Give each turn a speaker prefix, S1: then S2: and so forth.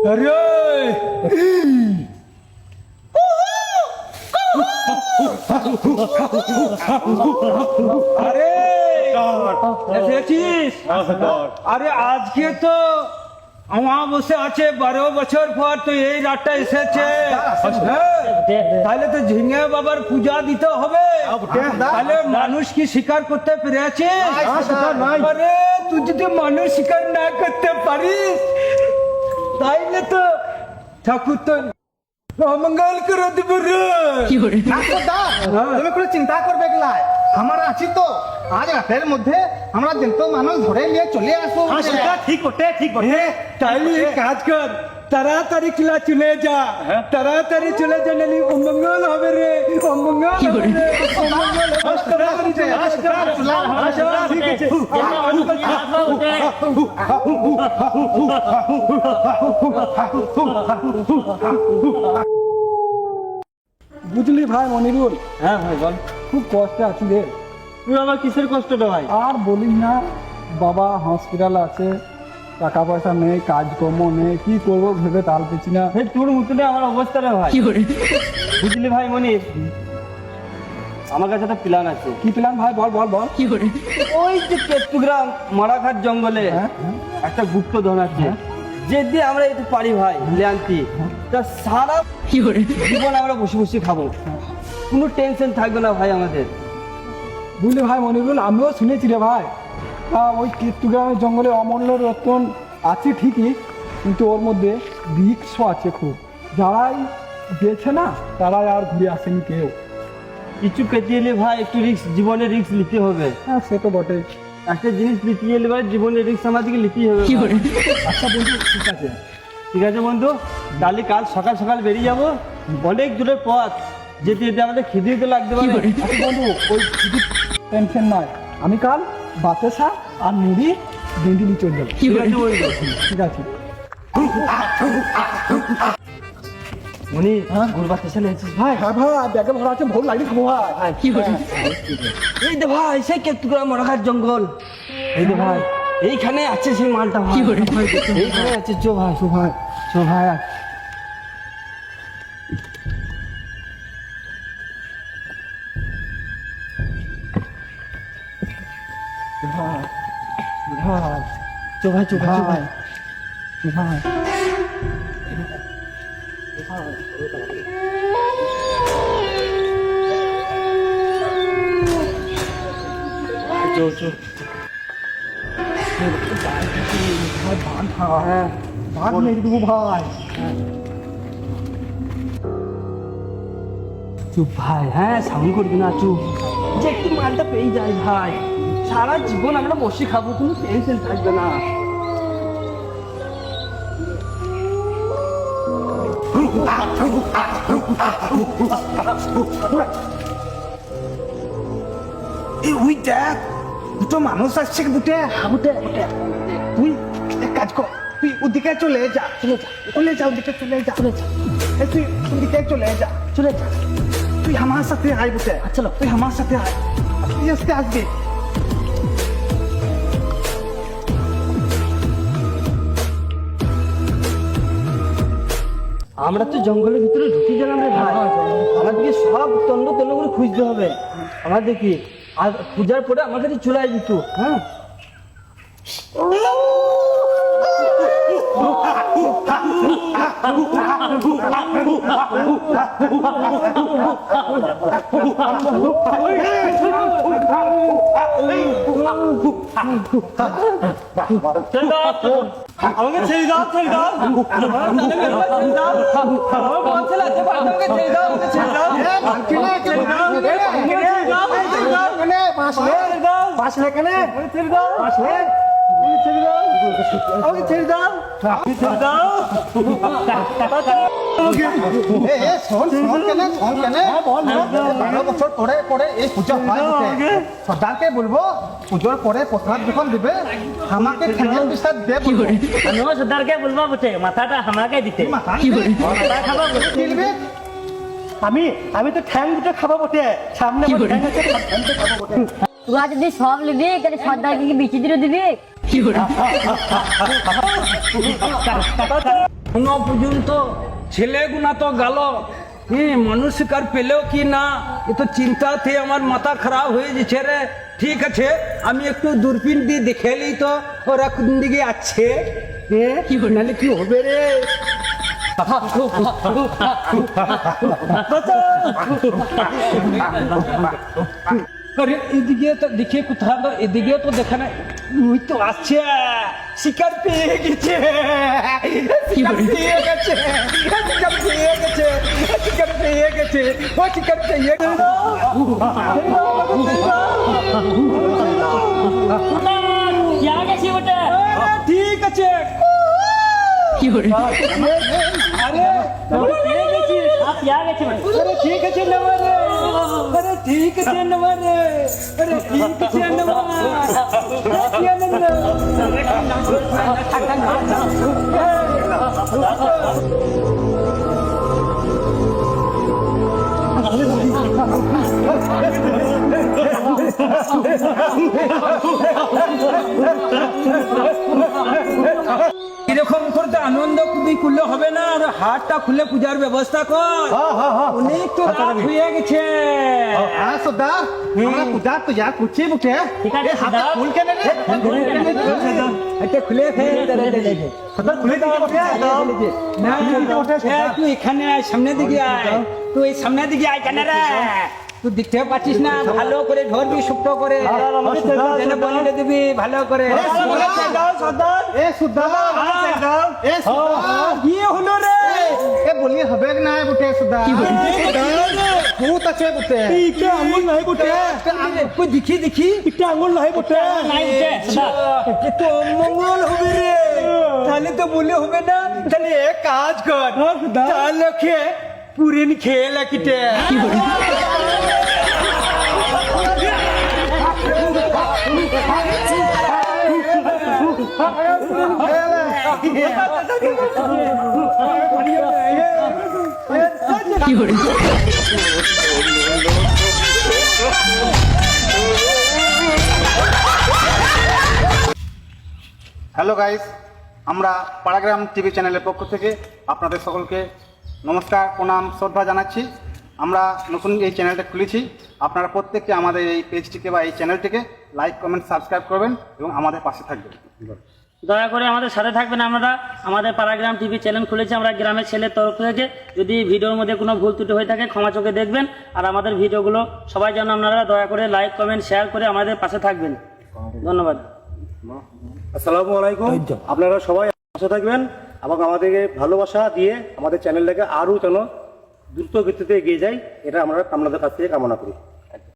S1: अरे अरे এসেছিস? আরে আজকে তো আমার বসে আছে 12 বছর পর, তো এই রাতটা এসেছে। তাহলে তো ঝিঙে বাবার পূজা দিতে হবে। তাহলে মানুষ কি স্বীকার করতে পেরেছে? আরে তুই যদি মানুষ স্বীকার না করতে পারিস তাইলে তো ঠাকুর তো মঙ্গল করে দেব রে।
S2: তুমি কোনো চিন্তা করবে গেলা, আমার আছি তো। আজ রাতের মধ্যে আমরা যেহেতু মানুষ ধরে নিয়ে চলে আসবো।
S1: ঠিক বটে, ঠিক বটে। তাইলে এক কাজ কর, তাড়াতাড়ি চলে যা, তাড়াতাড়ি চলে যা, নাহলে অমঙ্গল হবে রে, অমঙ্গল হবে রে, অমঙ্গল হবে। তাড়াতাড়ি চলে যা। ঠিক আছে।
S3: বুঝলি ভাই মনিরুল,
S1: হ্যাঁ ভাই বল।
S3: খুব কষ্টে আছি রে।
S1: তুই আমার কিসের কষ্টটা ভাই?
S3: আর বলিস না, বাবা হসপিটাল আছে, টাকা পয়সা নেই, কাজকর্ম নেই, কি করবো ভেবে তাল পেছি না।
S1: এই তোর মতনে আমার অবস্থা রে ভাই। বুঝলি ভাই মনির, আমার কাছে একটা প্ল্যান আছে।
S3: কি প্ল্যান ভাই? বল বল বল।
S1: ওই যে কেতুগ্রাম মারাঘাট জঙ্গলে
S3: হ্যাঁ,
S1: একটা গুপ্ত ধন আছে, যদি আমরা একটু পারি ভাই লেনতি, তা সারা জীবন আমরা বসে বসে খাবো, কোনো টেনশন থাকবে না ভাই আমাদের।
S3: বুঝলি ভাই মনিরুল, আমিও শুনেছি রে ভাই, ওই কেতুগ্রামের জঙ্গলে অমূল্য রতন আছে ঠিকই, কিন্তু ওর মধ্যে রিক্সও আছে খুব। যারাই গেছে না তারাই আর ঘুরে আসেনি কেউ।
S1: কিছু পেতে এলে ভাই একটু রিস্ক, জীবনে রিস্ক নিতে হবে।
S3: হ্যাঁ সে তো বটে।
S1: একটা জিনিস নিতে এলে ভাই জীবনের রিস্ক আমাদেরকে নিতেই হবে।
S3: আচ্ছা বন্ধু, ঠিক আছে।
S1: ঠিক আছে বন্ধু, তাহলে কাল সকাল সকাল বেরিয়ে যাবো। অনেক দূরের পথ, যেতে যেতে আমাদের খিদে তো লাগতে পারে।
S3: আচ্ছা বন্ধু, ওই টেনশন নয়, আমি কাল বাতাসা আর মুড়ি ডেন্ডিলি চলে যাবো।
S1: ঠিক আছে বন্ধু।
S3: ঠিক আছে।
S1: মনি, ঘুরবার স্টেশনে এসেছিস ভাই?
S3: হ্যাঁ ভাই, ব্যাগে ভরা আছে, ভোর লাগি খাবো ভাই।
S1: এই দে ভাই, সেই কেতুগ্রাম মারাঘাট জঙ্গল, এই দে ভাই, এইখানে আছে সেই মালটা ভাই। এইখানে আছে, চো ভাই,
S3: তো ভাই,
S1: চো ভাই।
S3: ভাই, ভাই,
S1: চো ভাই, চো ভাই, চো ভাই।
S3: ভাই,
S1: চো চো।
S3: ভাই, ভাগ মেরে দেবো ভাই।
S1: চুপ ভাই, হ্যাঁ সাউন্ড করবি না, চুপ। যে একটু মালটা পেয়ে যায় ভাই, সারা জীবন আমরা বসে খাবো, কোনো টেনশন থাকবে না।
S2: এই ওই দেখ, দুটো মানুষ আসছে বুটে। তুই এক কাজ কর, তুই ওদিকে চলে যা, চলে যা, ওদিকে চলে যা, এই তুই ওদিকে চলে যা, তুই আমার সাথে আয় বুটে। চলো, তুই আমার সাথে আয়, তুই আজকে আসবি।
S1: আমরা তো জঙ্গলের ভিতরে ঢুকে গেলাম রে ভাই, আমাদেরকে সব তন্ড তন্ড করে খুঁজতে হবে। আমাদের কি আর পূজার পরে আমার কাছে চলে আসবি তো? হ্যাঁ আমাকে ছেড়ে দাও, ছেড়ে দাও,
S2: সর্দারকে বলবো পুজোর পরে প্রসাদ যখন দিবে আমাকে ঠ্যাঙের বিষয় দে বলবো।
S4: আমিও সর্দারকে বলবো বটে, মাথাটা আমাকে দিতে।
S2: মাথা দিবি?
S4: মাথা খাবো বটে।
S2: কি দিবি?
S1: আমি তো ঠ্যাং দুটো খাবো বটে, সামনে আমার ঠ্যাং আছে, ঠ্যাংটা খাবো বটে।
S5: তোরা যদি সব নিবি তাহলে সর্দারকে কি বিচি দিয়ে দিবি?
S1: এখনো পর্যন্ত ছেলেগুনা তো গেল, মানুষ শিকার পেলেও কি না, এ তো চিন্তাতে আমার মাথা খারাপ হয়ে যাচ্ছে রে। ঠিক আছে, আমি একটু দূরবীন দিয়ে দেখে নিই তো ওরা কোন দিকে আছে, নাহলে কি হবে রে। আরে এদিকে তো দেখে কোথাও তো, এদিকে তো দেখা নাই, ওই তো আসছে, শিকার পেয়ে গেছে, শিকার পেয়ে গেছে, শিকার পেয়ে গেছে, শিকার পেয়ে গেছে, ও শিকার পেয়ে গেছে।
S4: क्या कैसी बेटे
S1: ঠিক আছে, আরে
S4: পেয়ে গেছি आप क्या कैसी बेटे
S1: আরে ঠিক আছে নেওয়া রে, আরে ঠিক আছে নেওয়া রে, আরে ঠিক আছে নেওয়া, এরকম করতে আনন্দ খুবই করলে হবে না, আর হাটটা খুলে পূজার ব্যবস্থা কর, অনেক তো রাত হয়ে গেছে।
S2: হ্যাঁ সর্দার, আমরা পূজা করছি বুটে।
S4: ঠিক আছে,
S2: এ হাতে
S4: সর্দার।
S2: ফুল কেনে রে?
S1: এটা খুলে ফেল,
S2: সর্দার খুলে দিতে বটে।
S1: না তুই এখানে আয়, সামনের দিকে আয়, তুই এই সামনের দিকে আয় কেন রে, তুই দেখতে পাচ্ছিস না, ভালো করে ধরবি শুক্ত করে, যেন বলিয়ে দিবি ভালো করে।
S2: এ সর্দার, এ সর্দার,
S1: কি হলো রে,
S2: এ বলি হবে না বুটে সর্দার। ভূত আছে বুটে।
S1: আঙুল নাই বটে, তুই দেখি দেখি একটা আঙুল নাই বটে,
S4: নাই বটে,
S1: এ তো মঙ্গল হবে রে, তাহলে তো বলে হবে না, তাহলে এক কাজ কর, তাহলে পুরিন খেয়ে লাকিটে।
S2: হ্যালো গাইস, আমরা পাড়াগ্রাম টিভি চ্যানেলের পক্ষ থেকে আপনাদের সকলকে নমস্কার, প্রণাম, শ্রদ্ধা জানাচ্ছি। আমরা নতুন এই চ্যানেলটা খুলেছি, আপনারা প্রত্যেককে আমাদের এই পেজটিকে বা এই চ্যানেলটিকে লাইক, কমেন্ট, সাবস্ক্রাইব করবেন এবং আমাদের পাশে থাকবেন।
S4: দয়া করে আমাদের সাথে থাকবেন। আমরা আমাদের পাড়াগ্রাম টিভি চ্যানেল খুলেছি, আমরা গ্রামের ছেলের তরফ থেকে। যদি ভিডিওর মধ্যে কোনো ভুল ত্রুটি হয়ে থাকে ক্ষমা চোখে দেখবেন, আর আমাদের ভিডিওগুলো সবাই যেন আপনারা দয়া করে লাইক, কমেন্ট, শেয়ার করে আমাদের পাশে থাকবেন। ধন্যবাদ।
S5: আসসালামু আলাইকুম, আপনারা সবাই পাশে থাকবেন এবং আমাদেরকে ভালোবাসা দিয়ে আমাদের চ্যানেলটাকে আরও যেন দ্রুত গতিতে এগিয়ে যায়, এটা আমরা আপনাদের কাছ থেকে কামনা করি।